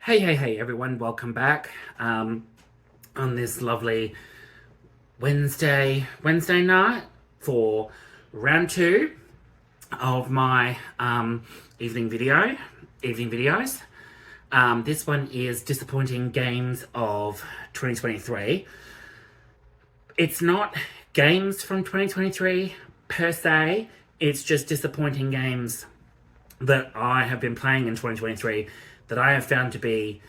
Hey everyone, welcome back on this lovely Wednesday night for round two of my evening videos. This one is disappointing games of 2023. It's not games from 2023 per se, it's just disappointing games that I have been playing in 2023 that I have found to be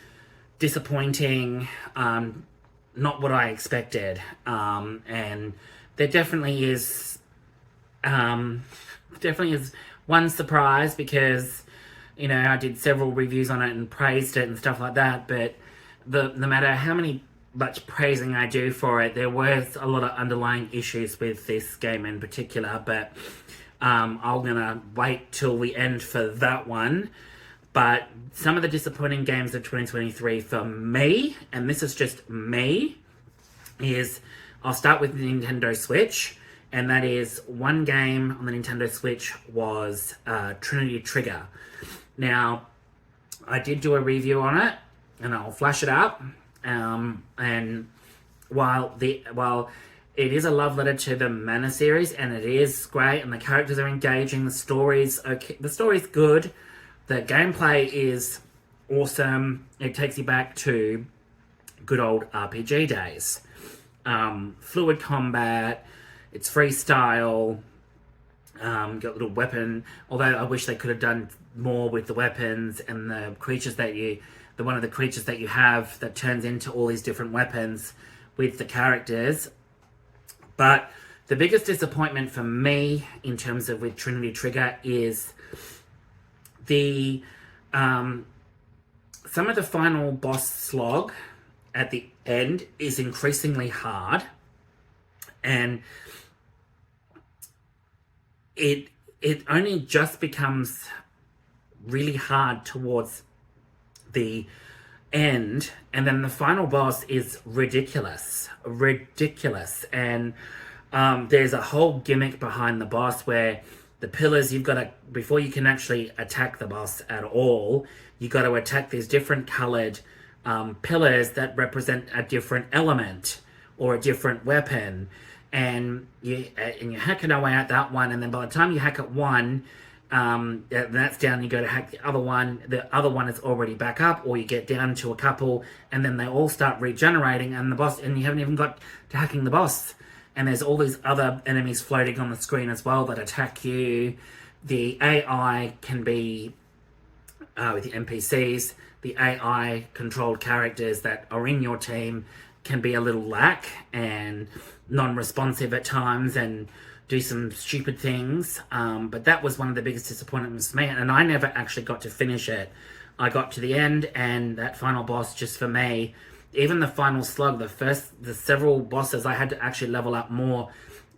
disappointing, not what I expected, and there definitely is one surprise because I did several reviews on it and praised it and stuff like that, but no matter how much praising I do for it, there was a lot of underlying issues with this game in particular, but I'm gonna wait till the end for that one. But some of the disappointing games of 2023 for me, and this is just me, is I'll start with the Nintendo Switch, and that is one game on the Nintendo Switch was Trinity Trigger. Now, I did do a review on it, and I'll flash it up. And while it is a love letter to the Mana series, and it is great, and the characters are engaging, the story's okay, the story's good. The gameplay is awesome. It takes you back to good old RPG days. Fluid combat, it's freestyle, got a little weapon, although I wish they could have done more with the weapons and the creatures one of the creatures that you have that turns into all these different weapons with the characters. But the biggest disappointment for me in terms of with Trinity Trigger is some of the final boss slog at the end is increasingly hard, and it only just becomes really hard towards the end, and then the final boss is ridiculous, and there's a whole gimmick behind the boss where the pillars, you've got to, before you can actually attack the boss at all, you've got to attack these different coloured pillars that represent a different element or a different weapon. And you're hacking away at that one, and then by the time you hack at one, that's down, you go to hack the other one is already back up, or you get down to a couple, and then they all start regenerating, and you haven't even got to hacking the boss. And there's all these other enemies floating on the screen as well that attack you. The AI can be, with the NPCs, the AI controlled characters that are in your team can be a little lack and non-responsive at times and do some stupid things. But that was one of the biggest disappointments for me, and I never actually got to finish it. I got to the end, and that final boss, just for me, even the final slug, the several bosses, I had to actually level up more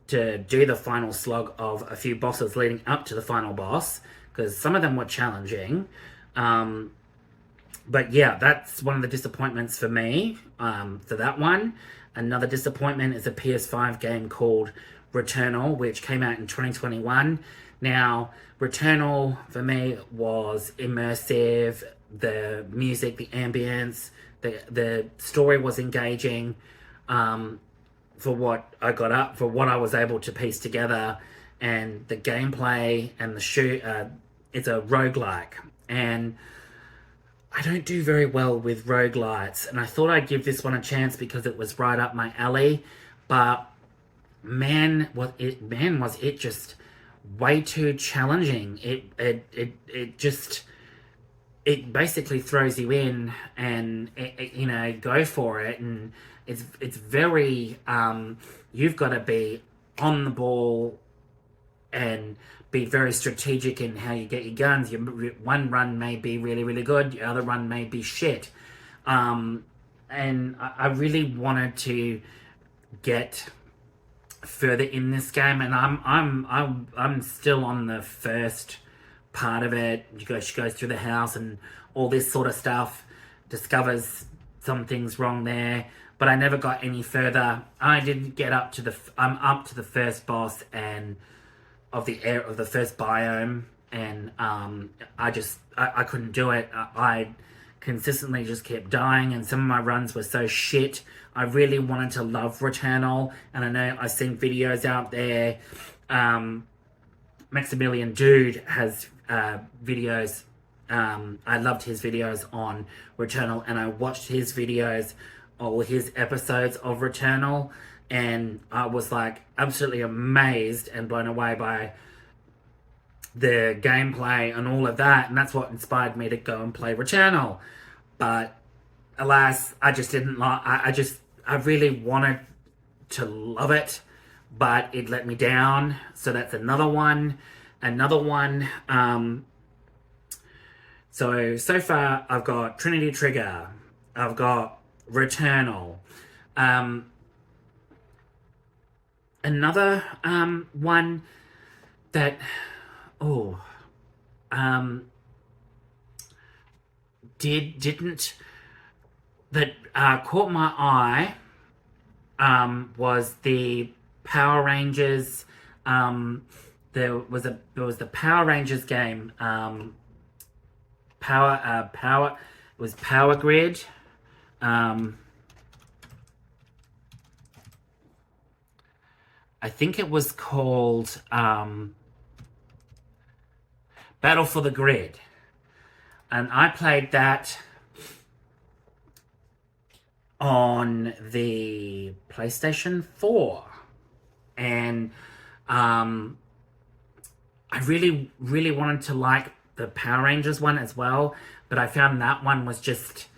to do the final slug of a few bosses leading up to the final boss, because some of them were challenging. But yeah, that's one of the disappointments for me, for that one. Another disappointment is a PS5 game called Returnal, which came out in 2021. Now, Returnal, for me, was immersive. The music, the ambience, the story was engaging, for what I got up, for what I was able to piece together, and the gameplay and the it's a roguelike, and I don't do very well with roguelites, and I thought I'd give this one a chance because it was right up my alley, but man, was it just way too challenging. It basically throws you in and go for it, and it's very you've got to be on the ball and be very strategic in how you get your guns. One run may be really, really good, the other run may be shit, and I really wanted to get further in this game, and I'm still on the first part of it. She goes through the house and all this sort of stuff, discovers some things wrong there, but I never got any further. I didn't get up to I'm up to the first boss and of the first biome, and I couldn't do it. I consistently just kept dying, and some of my runs were so shit. I really wanted to love Returnal, and I know I've seen videos out there. Maximilian Dude has videos. I loved his videos on Returnal, and I watched his videos, or his episodes of Returnal, and I was like absolutely amazed and blown away by the gameplay and all of that, and that's what inspired me to go and play Returnal. But alas, I just didn't like. I really wanted to love it, but it let me down. So that's another one. So far I've got Trinity Trigger, I've got Returnal. Another one that didn't that caught my eye was the Power Rangers. There was the Power Rangers game. It was Power Grid. I think it was called Battle for the Grid, and I played that on the PlayStation 4, and I really wanted to like the Power Rangers one as well, but I found that one was just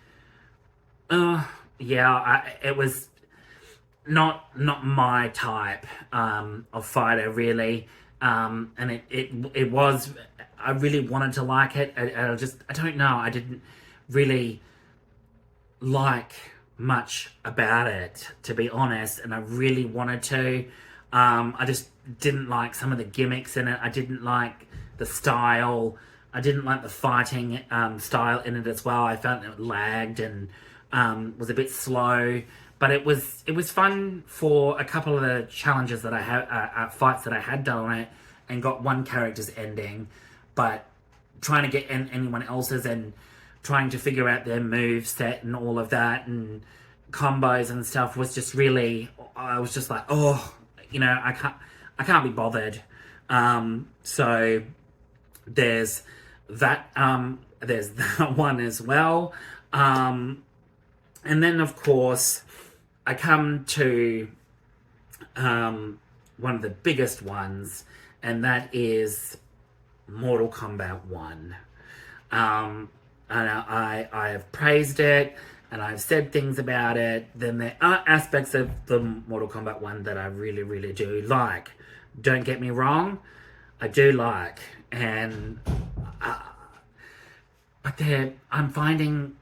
it was not my type of fighter, really. And it was, I really wanted to like it. I don't know, I didn't really like much about it, to be honest, and I really wanted to. I just didn't like some of the gimmicks in it. I didn't like the style. I didn't like the fighting style in it as well. I felt it lagged and was a bit slow. But it was fun for a couple of the challenges that I had, fights that I had done on it, and got one character's ending. But trying to get anyone else's and trying to figure out their move set and all of that and combos and stuff was just really, I was just like, I can't be bothered. So there's that one as well. And then of course I come to one of the biggest ones, and that is Mortal Kombat 1. And I have praised it, and I've said things about it. Then there are aspects of the Mortal Kombat 1 that I really do like. Don't get me wrong, I do like. And but I'm finding,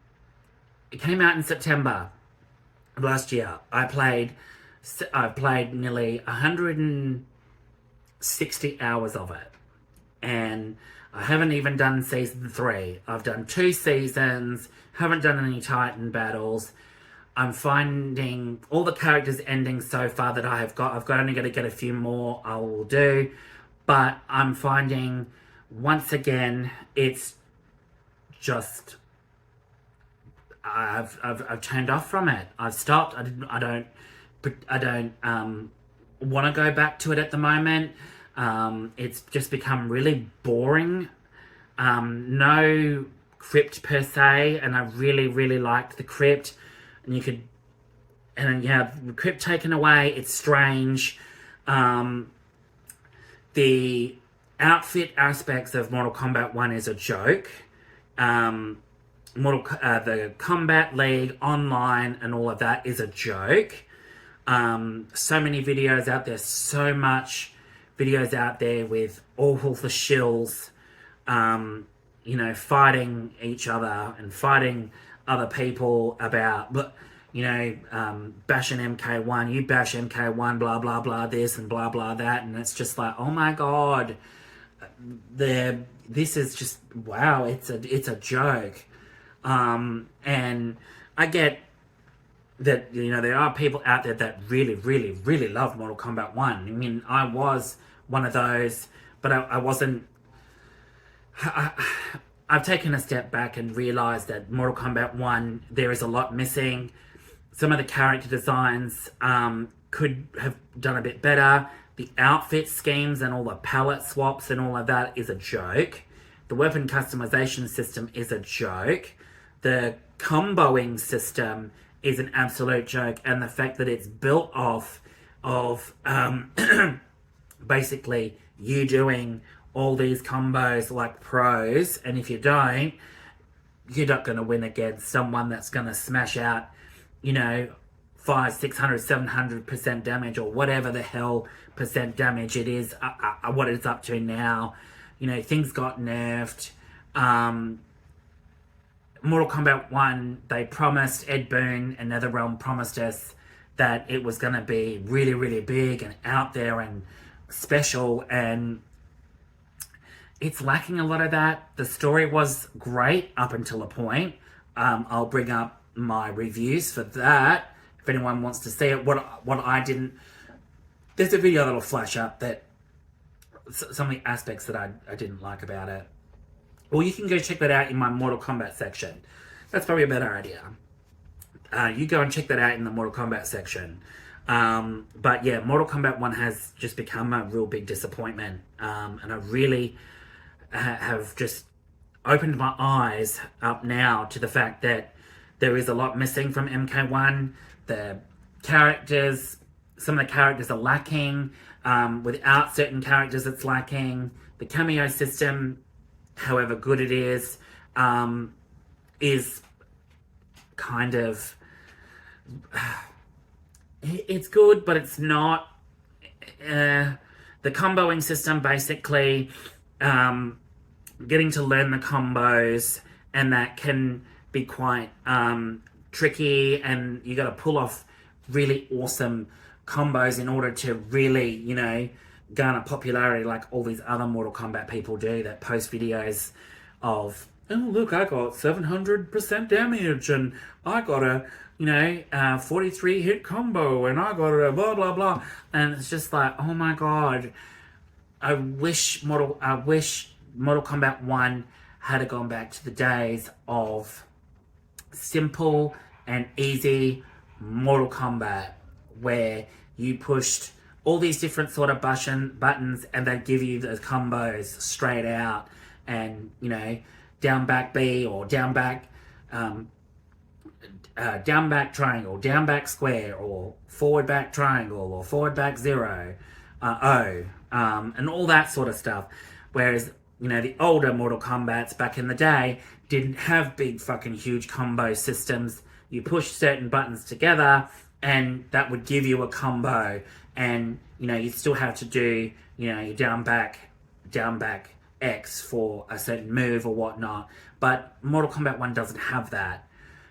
it came out in September last year. I've played nearly 160 hours of it, and I haven't even done season 3. I've done 2 seasons, haven't done any Titan battles. I'm finding all the characters ending so far that I've only got to get a few more I will do, but I'm finding once again it's just, I've turned off from it. I've stopped. I don't want to go back to it at the moment. It's just become really boring. No crypt per se, and I really liked the crypt. And the crypt taken away, it's strange. The outfit aspects of Mortal Kombat 1 is a joke. The Combat League online and all of that is a joke. So many videos out there, so much videos out there with all the shills, fighting each other and fighting other people about, bashing MK1, you bash MK1, blah, blah, blah, this and blah, blah, that. And it's just like, oh my God, this is just, wow, it's a joke. And I get that, there are people out there that really love Mortal Kombat 1. I mean, I was one of those, but I wasn't, I I've taken a step back and realized that Mortal Kombat 1, there is a lot missing. Some of the character designs could have done a bit better. The outfit schemes and all the palette swaps and all of that is a joke. The weapon customization system is a joke. The comboing system is an absolute joke. And the fact that it's built off of basically you doing all these combos like pros, and if you don't, you're not going to win against someone that's going to smash out, 500, 600, 700% damage or whatever the hell percent damage it is, what it's up to now. Things got nerfed. Mortal Kombat 1, they promised, Ed Boon and NetherRealm promised us that it was going to be really, really big and out there and special, and it's lacking a lot of that. The story was great up until a point. I'll bring up my reviews for that if anyone wants to see it. What I didn't... There's a video that'll flash up that some of the aspects that I didn't like about it. Or you can go check that out in my Mortal Kombat section. That's probably a better idea. You go and check that out in the Mortal Kombat section. But yeah, Mortal Kombat 1 has just become a real big disappointment. And I really have just opened my eyes up now to the fact that there is a lot missing from MK1. The characters, some of the characters are lacking. Without certain characters, it's lacking. The cameo system, however good it is kind of... It's good, but it's not. The comboing system, basically, getting to learn the combos, and that can be quite tricky, and you got to pull off really awesome combos in order to really, garner popularity like all these other Mortal Kombat people do that post videos of, oh look, I got 700% damage, and I got a 43 hit combo, and I got a blah blah blah, and it's just like, oh my god, I wish Mortal Kombat 1 had gone back to the days of simple and easy Mortal Kombat, where you pushed all these different sort of buttons and they give you the combos straight out, and down back B, or down back triangle, down back square, or forward back triangle, or forward back 0, O, and all that sort of stuff. Whereas, the older Mortal Kombats back in the day didn't have big fucking huge combo systems. You push certain buttons together and that would give you a combo, and you still have to do your down back X for a certain move or whatnot. But Mortal Kombat 1 doesn't have that.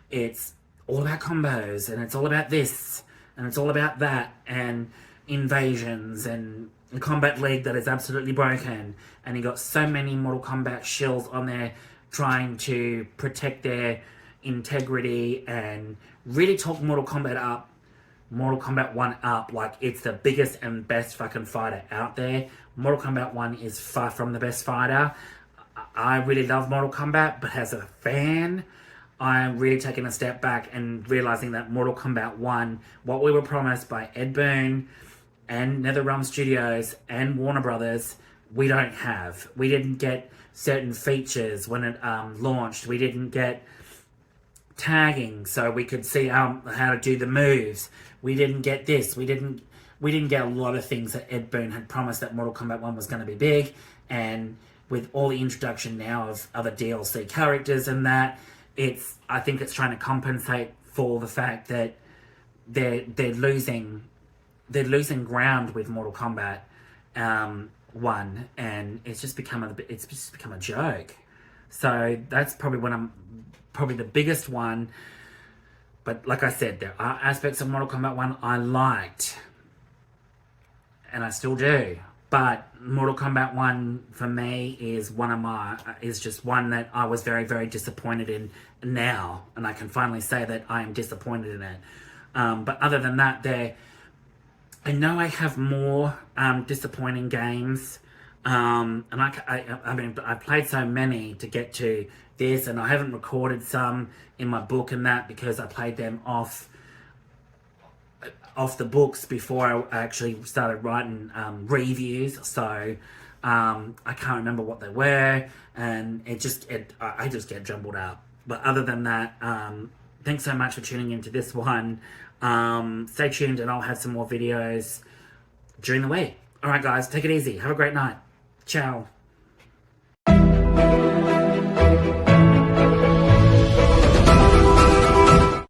It's all about combos, and it's all about this, and it's all about that, and invasions, and a combat league that is absolutely broken, and you got so many Mortal Kombat shills on there trying to protect their integrity and really talk Mortal Kombat 1 up like it's the biggest and best fucking fighter out there. Mortal Kombat 1 is far from the best fighter. I really love Mortal Kombat, but as a fan, I'm really taking a step back and realizing that Mortal Kombat 1, what we were promised by Ed Boon and NetherRealm Studios and Warner Brothers, we don't have. We didn't get certain features when it launched. We didn't get tagging so we could see how to do the moves. We didn't get this. We didn't get a lot of things that Ed Boon had promised that Mortal Kombat 1 was going to be big. And with all the introduction now of other DLC characters and that, I think it's trying to compensate for the fact that they're losing ground with Mortal Kombat 1, and it's just become a joke. So that's probably the biggest one. But like I said, there are aspects of Mortal Kombat 1 I liked, and I still do. But Mortal Kombat 1 for me is just one that I was very, very disappointed in now, and I can finally say that I am disappointed in it. But other than that, I know I have more disappointing games And I mean, I played so many to get to this, and I haven't recorded some in my book and that because I played them off the books before I actually started writing reviews. So I can't remember what they were, and I just get jumbled up. But other than that, thanks so much for tuning into this one. Stay tuned, and I'll have some more videos during the week. All right, guys, take it easy. Have a great night. Ciao.